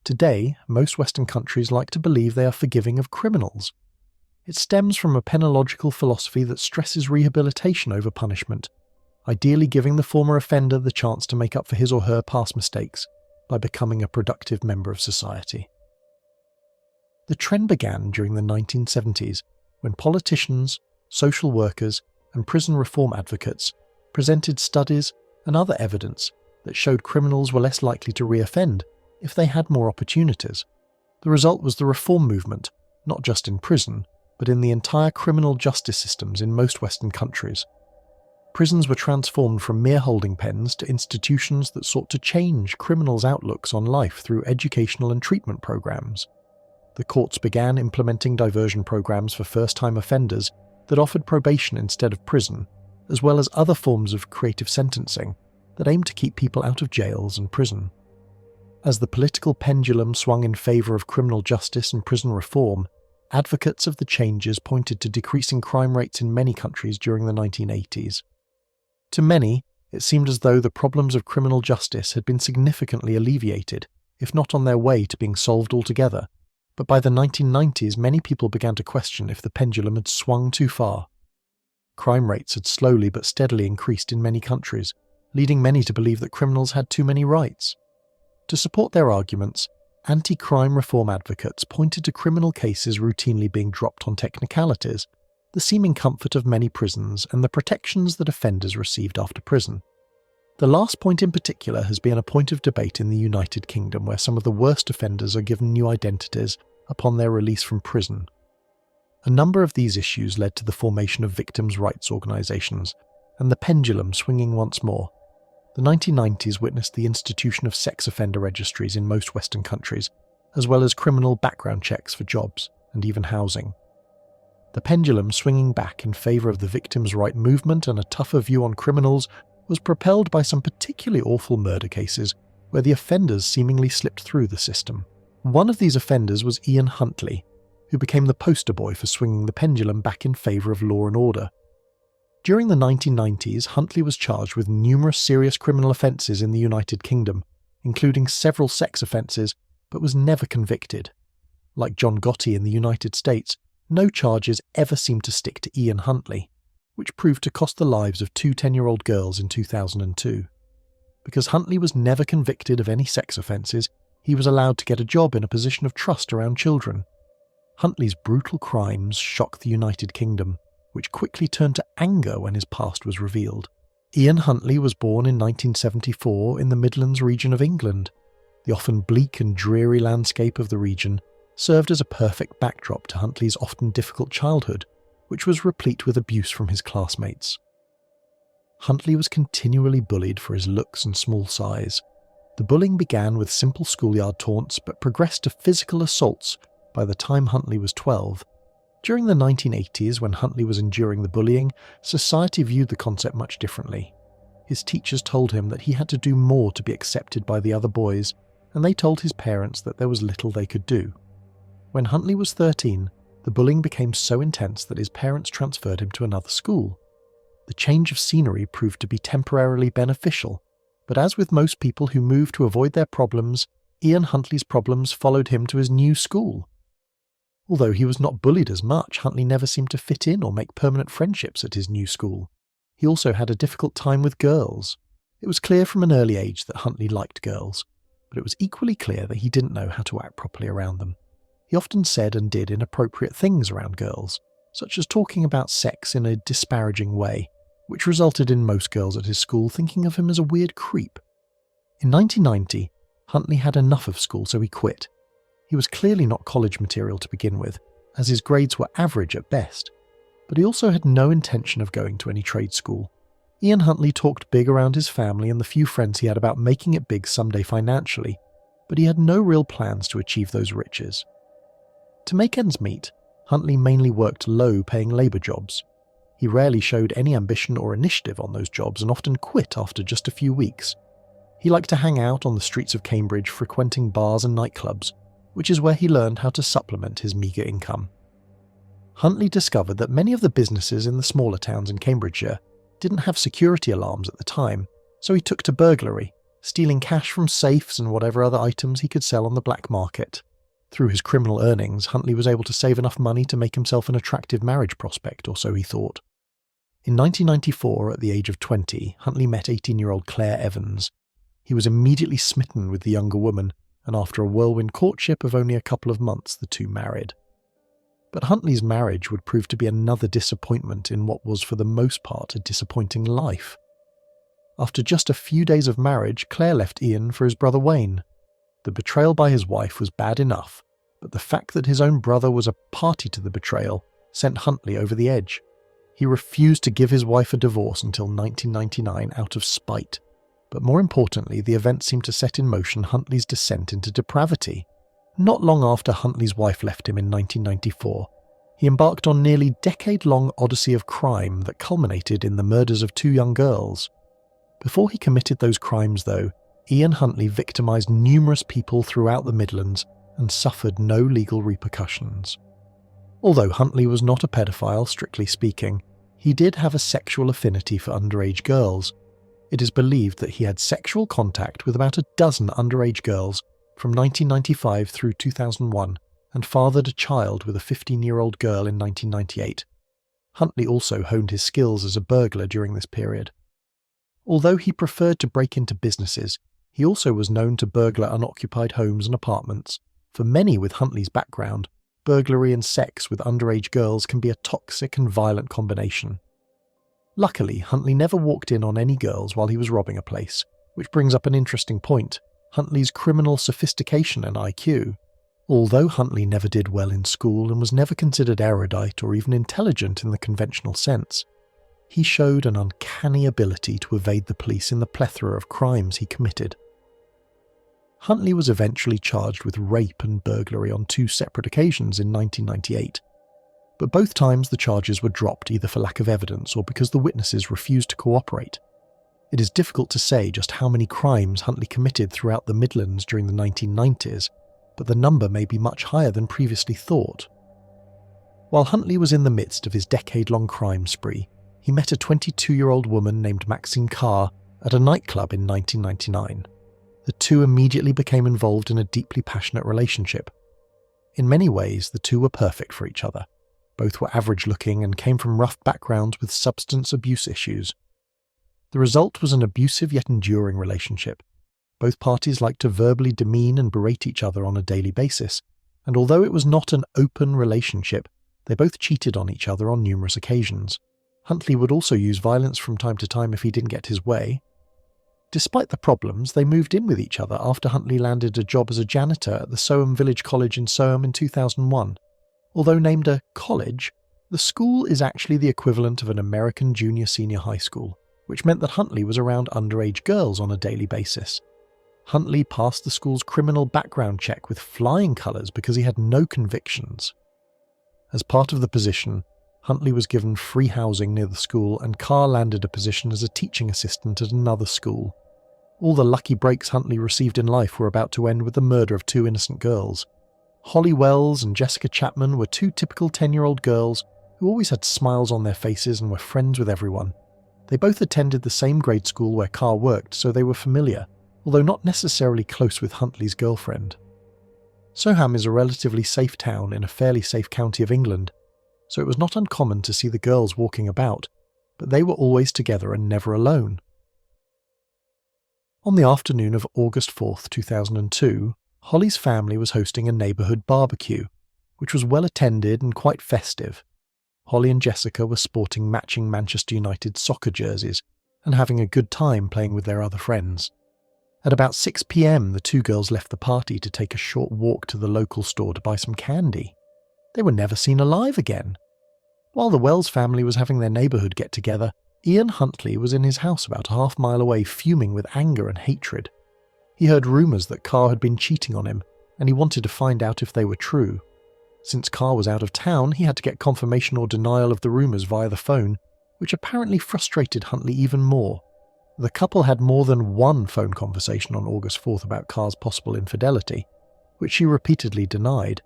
Today, most Western countries like to believe they are forgiving of criminals. It stems from a penological philosophy that stresses rehabilitation over punishment, ideally giving the former offender the chance to make up for his or her past mistakes by becoming a productive member of society. The trend began during the 1970s when politicians, social workers, and prison reform advocates presented studies and other evidence that showed criminals were less likely to reoffend if they had more opportunities. The result was the reform movement, not just in prison, but in the entire criminal justice systems in most Western countries. Prisons were transformed from mere holding pens to institutions that sought to change criminals' outlooks on life through educational and treatment programs. The courts began implementing diversion programs for first-time offenders that offered probation instead of prison, as well as other forms of creative sentencing that aimed to keep people out of jails and prison. As the political pendulum swung in favour of criminal justice and prison reform, advocates of the changes pointed to decreasing crime rates in many countries during the 1980s. To many, it seemed as though the problems of criminal justice had been significantly alleviated, if not on their way to being solved altogether, but by the 1990s many people began to question if the pendulum had swung too far. Crime rates had slowly but steadily increased in many countries, leading many to believe that criminals had too many rights. To support their arguments, anti-crime reform advocates pointed to criminal cases routinely being dropped on technicalities, the seeming comfort of many prisons, and the protections that offenders received after prison. The last point in particular has been a point of debate in the United Kingdom, where some of the worst offenders are given new identities upon their release from prison. A number of these issues led to the formation of victims' rights organisations, and the pendulum swinging once more. The 1990s witnessed the institution of sex offender registries in most Western countries, as well as criminal background checks for jobs and even housing. The pendulum swinging back in favour of the victims' right movement and a tougher view on criminals was propelled by some particularly awful murder cases where the offenders seemingly slipped through the system. One of these offenders was Ian Huntley, who became the poster boy for swinging the pendulum back in favour of law and order. During the 1990s, Huntley was charged with numerous serious criminal offences in the United Kingdom, including several sex offences, but was never convicted. Like John Gotti in the United States, no charges ever seemed to stick to Ian Huntley, which proved to cost the lives of two 10-year-old girls in 2002. Because Huntley was never convicted of any sex offences, he was allowed to get a job in a position of trust around children. Huntley's brutal crimes shocked the United Kingdom, which quickly turned to anger when his past was revealed. Ian Huntley was born in 1974 in the Midlands region of England. The often bleak and dreary landscape of the region served as a perfect backdrop to Huntley's often difficult childhood, which was replete with abuse from his classmates. Huntley was continually bullied for his looks and small size. The bullying began with simple schoolyard taunts but progressed to physical assaults by the time Huntley was 12. During the 1980s, when Huntley was enduring the bullying, society viewed the concept much differently. His teachers told him that he had to do more to be accepted by the other boys, and they told his parents that there was little they could do. When Huntley was 13, the bullying became so intense that his parents transferred him to another school. The change of scenery proved to be temporarily beneficial, but as with most people who move to avoid their problems, Ian Huntley's problems followed him to his new school. Although he was not bullied as much, Huntley never seemed to fit in or make permanent friendships at his new school. He also had a difficult time with girls. It was clear from an early age that Huntley liked girls, but it was equally clear that he didn't know how to act properly around them. He often said and did inappropriate things around girls, such as talking about sex in a disparaging way, which resulted in most girls at his school thinking of him as a weird creep. In 1990, Huntley had enough of school, so he quit. He was clearly not college material to begin with, as his grades were average at best, but he also had no intention of going to any trade school. Ian Huntley talked big around his family and the few friends he had about making it big someday financially, but he had no real plans to achieve those riches. To make ends meet, Huntley mainly worked low-paying labour jobs. He rarely showed any ambition or initiative on those jobs and often quit after just a few weeks. He liked to hang out on the streets of Cambridge, frequenting bars and nightclubs, which is where he learned how to supplement his meagre income. Huntley discovered that many of the businesses in the smaller towns in Cambridgeshire didn't have security alarms at the time, so he took to burglary, stealing cash from safes and whatever other items he could sell on the black market. Through his criminal earnings, Huntley was able to save enough money to make himself an attractive marriage prospect, or so he thought. In 1994, at the age of 20, Huntley met 18-year-old Claire Evans. He was immediately smitten with the younger woman, and after a whirlwind courtship of only a couple of months, the two married. But Huntley's marriage would prove to be another disappointment in what was for the most part a disappointing life. After just a few days of marriage, Claire left Ian for his brother Wayne. The betrayal by his wife was bad enough, but the fact that his own brother was a party to the betrayal sent Huntley over the edge. He refused to give his wife a divorce until 1999 out of spite. But more importantly, the event seemed to set in motion Huntley's descent into depravity. Not long after Huntley's wife left him in 1994, he embarked on a nearly decade-long odyssey of crime that culminated in the murders of two young girls. Before he committed those crimes, though, Ian Huntley victimised numerous people throughout the Midlands and suffered no legal repercussions. Although Huntley was not a pedophile, strictly speaking, he did have a sexual affinity for underage girls. It is believed that he had sexual contact with about a dozen underage girls from 1995 through 2001 and fathered a child with a 15-year-old girl in 1998. Huntley also honed his skills as a burglar during this period. Although he preferred to break into businesses, he also was known to burglar unoccupied homes and apartments. For many with Huntley's background, burglary and sex with underage girls can be a toxic and violent combination. Luckily, Huntley never walked in on any girls while he was robbing a place, which brings up an interesting point: Huntley's criminal sophistication and IQ. Although Huntley never did well in school and was never considered erudite or even intelligent in the conventional sense, he showed an uncanny ability to evade the police in the plethora of crimes he committed. Huntley was eventually charged with rape and burglary on two separate occasions in 1998, but both times the charges were dropped either for lack of evidence or because the witnesses refused to cooperate. It is difficult to say just how many crimes Huntley committed throughout the Midlands during the 1990s, but the number may be much higher than previously thought. While Huntley was in the midst of his decade-long crime spree, he met a 22-year-old woman named Maxine Carr at a nightclub in 1999. The two immediately became involved in a deeply passionate relationship. In many ways, the two were perfect for each other. Both were average-looking and came from rough backgrounds with substance abuse issues. The result was an abusive yet enduring relationship. Both parties liked to verbally demean and berate each other on a daily basis, and although it was not an open relationship, they both cheated on each other on numerous occasions. Huntley would also use violence from time to time if he didn't get his way. Despite the problems, they moved in with each other after Huntley landed a job as a janitor at the Soham Village College in Soham in 2001. Although named a college, the school is actually the equivalent of an American junior-senior high school, which meant that Huntley was around underage girls on a daily basis. Huntley passed the school's criminal background check with flying colours because he had no convictions. As part of the position, Huntley was given free housing near the school, and Carr landed a position as a teaching assistant at another school. All the lucky breaks Huntley received in life were about to end with the murder of two innocent girls. Holly Wells and Jessica Chapman were two typical 10-year-old girls who always had smiles on their faces and were friends with everyone. They both attended the same grade school where Carr worked, so they were familiar, although not necessarily close with Huntley's girlfriend. Soham is a relatively safe town in a fairly safe county of England, so it was not uncommon to see the girls walking about, but they were always together and never alone. On the afternoon of August 4th, 2002, Holly's family was hosting a neighbourhood barbecue, which was well attended and quite festive. Holly and Jessica were sporting matching Manchester United soccer jerseys and having a good time playing with their other friends. At about 6 p.m, the two girls left the party to take a short walk to the local store to buy some candy. They were never seen alive again. While the Wells family was having their neighbourhood get-together, Ian Huntley was in his house about a half-mile away fuming with anger and hatred. He heard rumours that Carr had been cheating on him, and he wanted to find out if they were true. Since Carr was out of town, he had to get confirmation or denial of the rumours via the phone, which apparently frustrated Huntley even more. The couple had more than one phone conversation on August 4th about Carr's possible infidelity, which she repeatedly denied.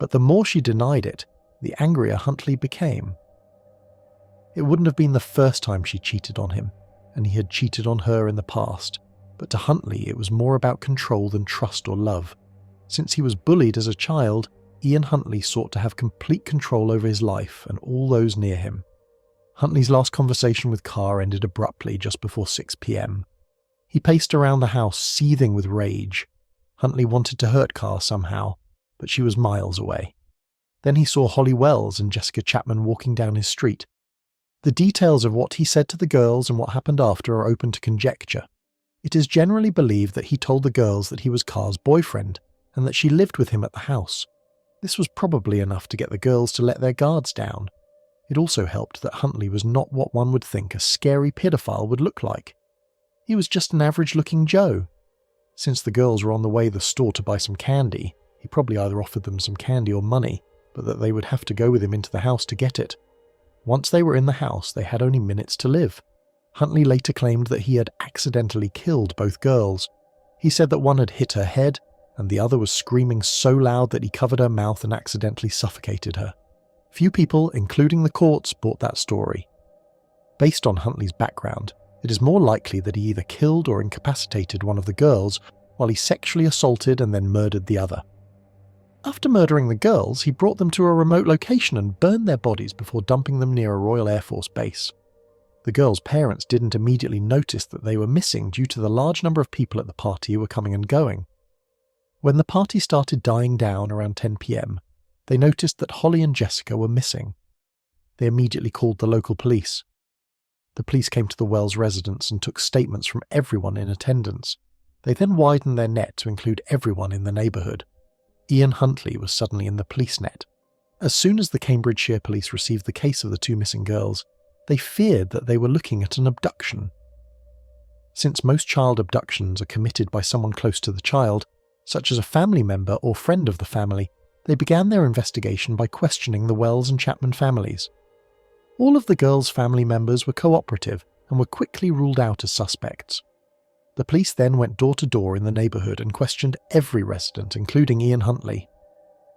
But the more she denied it, the angrier Huntley became. It wouldn't have been the first time she cheated on him, and he had cheated on her in the past. but to Huntley it was more about control than trust or love. Since he was bullied as a child, Ian Huntley sought to have complete control over his life and all those near him. Huntley's last conversation with Carr ended abruptly just before 6 p.m. He paced around the house, seething with rage. Huntley wanted to hurt Carr somehow, but she was miles away. Then he saw Holly Wells and Jessica Chapman walking down his street. The details of what he said to the girls and what happened after are open to conjecture. It is generally believed that he told the girls that he was Carr's boyfriend and that she lived with him at the house. This was probably enough to get the girls to let their guards down. It also helped that Huntley was not what one would think a scary paedophile would look like. He was just an average-looking Joe. Since the girls were on the way to the store to buy some candy, he probably either offered them some candy or money, but that they would have to go with him into the house to get it. Once they were in the house, they had only minutes to live. Huntley later claimed that he had accidentally killed both girls. He said that one had hit her head, and the other was screaming so loud that he covered her mouth and accidentally suffocated her. Few people, including the courts, bought that story. Based on Huntley's background, it is more likely that he either killed or incapacitated one of the girls while he sexually assaulted and then murdered the other. After murdering the girls, he brought them to a remote location and burned their bodies before dumping them near a Royal Air Force base. The girls' parents didn't immediately notice that they were missing due to the large number of people at the party who were coming and going. When the party started dying down around 10 p.m, they noticed that Holly and Jessica were missing. They immediately called the local police. The police came to the Wells residence and took statements from everyone in attendance. They then widened their net to include everyone in the neighbourhood. Ian Huntley was suddenly in the police net. As soon as the Cambridgeshire police received the case of the two missing girls, they feared that they were looking at an abduction. Since most child abductions are committed by someone close to the child, such as a family member or friend of the family, they began their investigation by questioning the Wells and Chapman families. All of the girls' family members were cooperative and were quickly ruled out as suspects. The police then went door to door in the neighbourhood and questioned every resident, including Ian Huntley.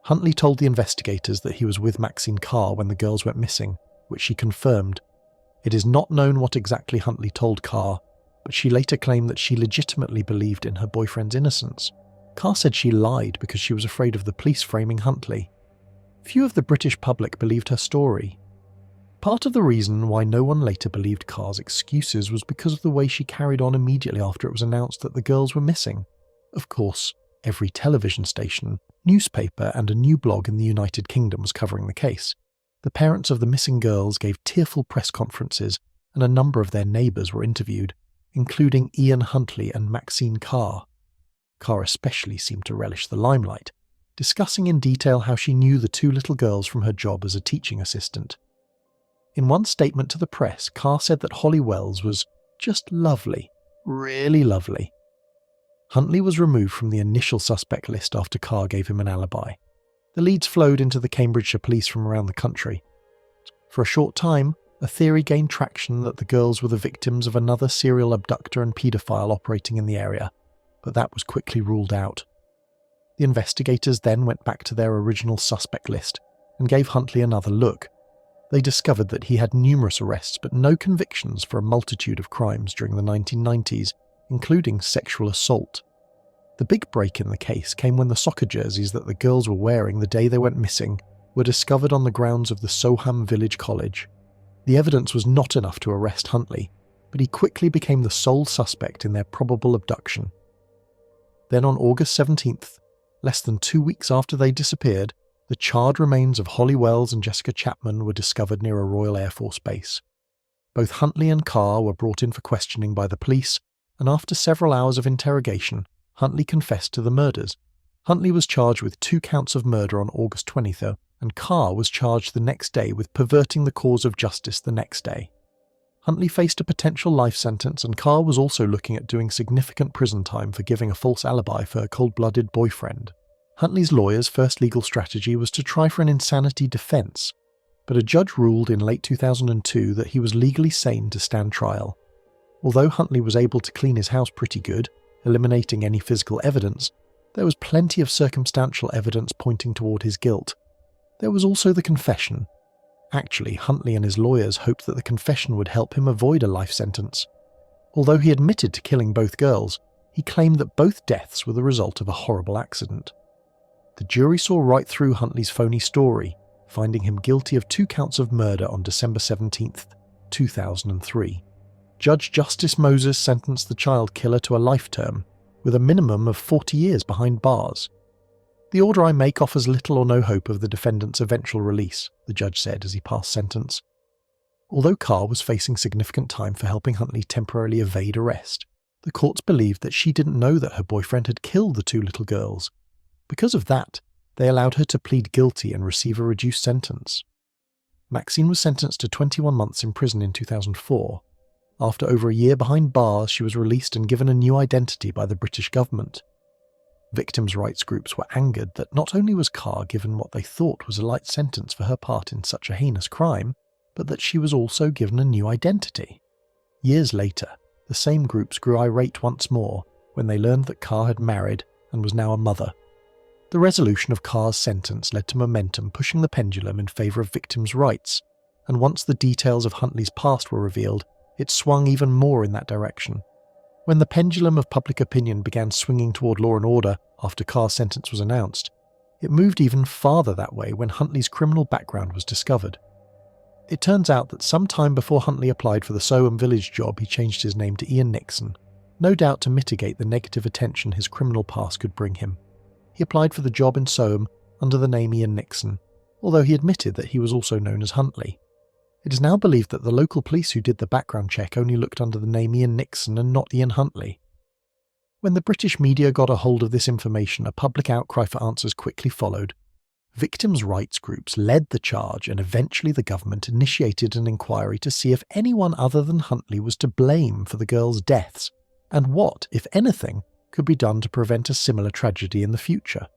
Huntley told the investigators that he was with Maxine Carr when the girls went missing, which she confirmed. It is not known what exactly Huntley told Carr, but she later claimed that she legitimately believed in her boyfriend's innocence. Carr said she lied because she was afraid of the police framing Huntley. Few of the British public believed her story. Part of the reason why no one later believed Carr's excuses was because of the way she carried on immediately after it was announced that the girls were missing. Of course, every television station, newspaper and a new blog in the United Kingdom was covering the case. The parents of the missing girls gave tearful press conferences and a number of their neighbours were interviewed, including Ian Huntley and Maxine Carr. Carr especially seemed to relish the limelight, discussing in detail how she knew the two little girls from her job as a teaching assistant. In one statement to the press, Carr said that Holly Wells was just lovely, really lovely. Huntley was removed from the initial suspect list after Carr gave him an alibi. The leads flowed into the Cambridgeshire police from around the country. For a short time, a theory gained traction that the girls were the victims of another serial abductor and paedophile operating in the area, but that was quickly ruled out. The investigators then went back to their original suspect list and gave Huntley another look. They discovered that he had numerous arrests but no convictions for a multitude of crimes during the 1990s, including sexual assault. The big break in the case came when the soccer jerseys that the girls were wearing the day they went missing were discovered on the grounds of the Soham Village College. The evidence was not enough to arrest Huntley, but he quickly became the sole suspect in their probable abduction. Then on August 17th, less than 2 weeks after they disappeared, the charred remains of Holly Wells and Jessica Chapman were discovered near a Royal Air Force base. Both Huntley and Carr were brought in for questioning by the police, and after several hours of interrogation, Huntley confessed to the murders. Huntley was charged with 2 counts of murder on August 20th, and Carr was charged the next day with perverting the cause of justice the next day. Huntley faced a potential life sentence, and Carr was also looking at doing significant prison time for giving a false alibi for her cold-blooded boyfriend. Huntley's lawyer's first legal strategy was to try for an insanity defence, but a judge ruled in late 2002 that he was legally sane to stand trial. Although Huntley was able to clean his house pretty good, eliminating any physical evidence, there was plenty of circumstantial evidence pointing toward his guilt. There was also the confession. Actually, Huntley and his lawyers hoped that the confession would help him avoid a life sentence. Although he admitted to killing both girls, he claimed that both deaths were the result of a horrible accident. The jury saw right through Huntley's phony story, finding him guilty of 2 counts of murder on December 17, 2003. Judge Justice Moses sentenced the child killer to a life term, with a minimum of 40 years behind bars. "The order I make offers little or no hope of the defendant's eventual release," the judge said as he passed sentence. Although Carr was facing significant time for helping Huntley temporarily evade arrest, the courts believed that she didn't know that her boyfriend had killed the 2 little girls. Because of that, they allowed her to plead guilty and receive a reduced sentence. Maxine was sentenced to 21 months in prison in 2004. After over a year behind bars, she was released and given a new identity by the British government. Victims' rights groups were angered that not only was Carr given what they thought was a light sentence for her part in such a heinous crime, but that she was also given a new identity. Years later, the same groups grew irate once more when they learned that Carr had married and was now a mother. The resolution of Carr's sentence led to momentum pushing the pendulum in favour of victims' rights, and once the details of Huntley's past were revealed, it swung even more in that direction. When the pendulum of public opinion began swinging toward law and order after Carr's sentence was announced, it moved even farther that way when Huntley's criminal background was discovered. It turns out that some time before Huntley applied for the Soham Village job, he changed his name to Ian Nixon, no doubt to mitigate the negative attention his criminal past could bring him. He applied for the job in Soham under the name Ian Nixon, although he admitted that he was also known as Huntley. It is now believed that the local police who did the background check only looked under the name Ian Nixon and not Ian Huntley. When the British media got a hold of this information, a public outcry for answers quickly followed. Victims' rights groups led the charge, and eventually the government initiated an inquiry to see if anyone other than Huntley was to blame for the girls' deaths, and what, if anything, could be done to prevent a similar tragedy in the future.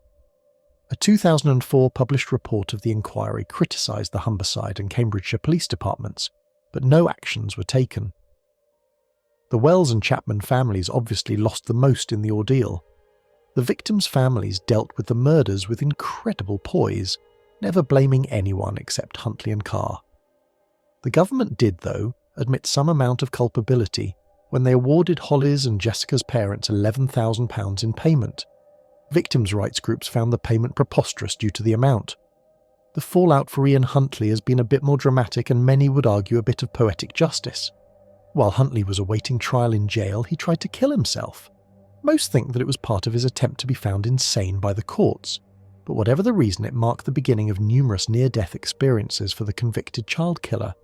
A 2004 published report of the inquiry criticised the Humberside and Cambridgeshire police departments, but no actions were taken. The Wells and Chapman families obviously lost the most in the ordeal. The victims' families dealt with the murders with incredible poise, never blaming anyone except Huntley and Carr. The government did, though, admit some amount of culpability when they awarded Holly's and Jessica's parents £11,000 in payment. Victims' rights groups found the payment preposterous due to the amount. The fallout for Ian Huntley has been a bit more dramatic, and many would argue a bit of poetic justice. While Huntley was awaiting trial in jail, he tried to kill himself. Most think that it was part of his attempt to be found insane by the courts, but whatever the reason, it marked the beginning of numerous near-death experiences for the convicted child killer.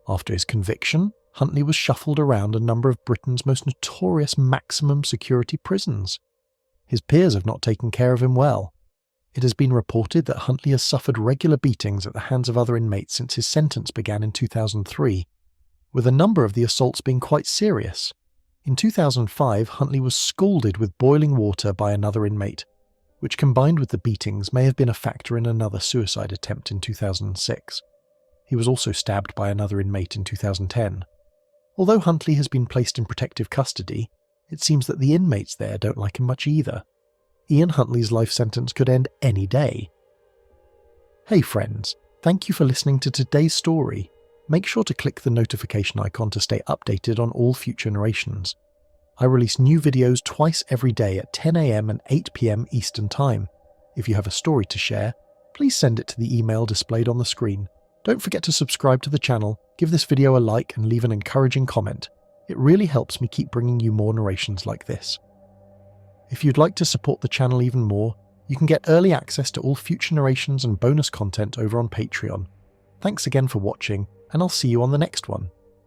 After his conviction, Huntley was shuffled around a number of Britain's most notorious maximum security prisons. His peers have not taken care of him well. It has been reported that Huntley has suffered regular beatings at the hands of other inmates since his sentence began in 2003, with a number of the assaults being quite serious. In 2005, Huntley was scalded with boiling water by another inmate, which combined with the beatings may have been a factor in another suicide attempt in 2006. He was also stabbed by another inmate in 2010. Although Huntley has been placed in protective custody, it seems that the inmates there don't like him much either. Ian Huntley's life sentence could end any day. Hey friends, thank you for listening to today's story. Make sure to click the notification icon to stay updated on all future narrations. I release new videos twice every day at 10 AM and 8 PM Eastern Time. If you have a story to share, please send it to the email displayed on the screen. Don't forget to subscribe to the channel, give this video a like and leave an encouraging comment. It really helps me keep bringing you more narrations like this. If you'd like to support the channel even more, you can get early access to all future narrations and bonus content over on Patreon. Thanks again for watching, and I'll see you on the next one.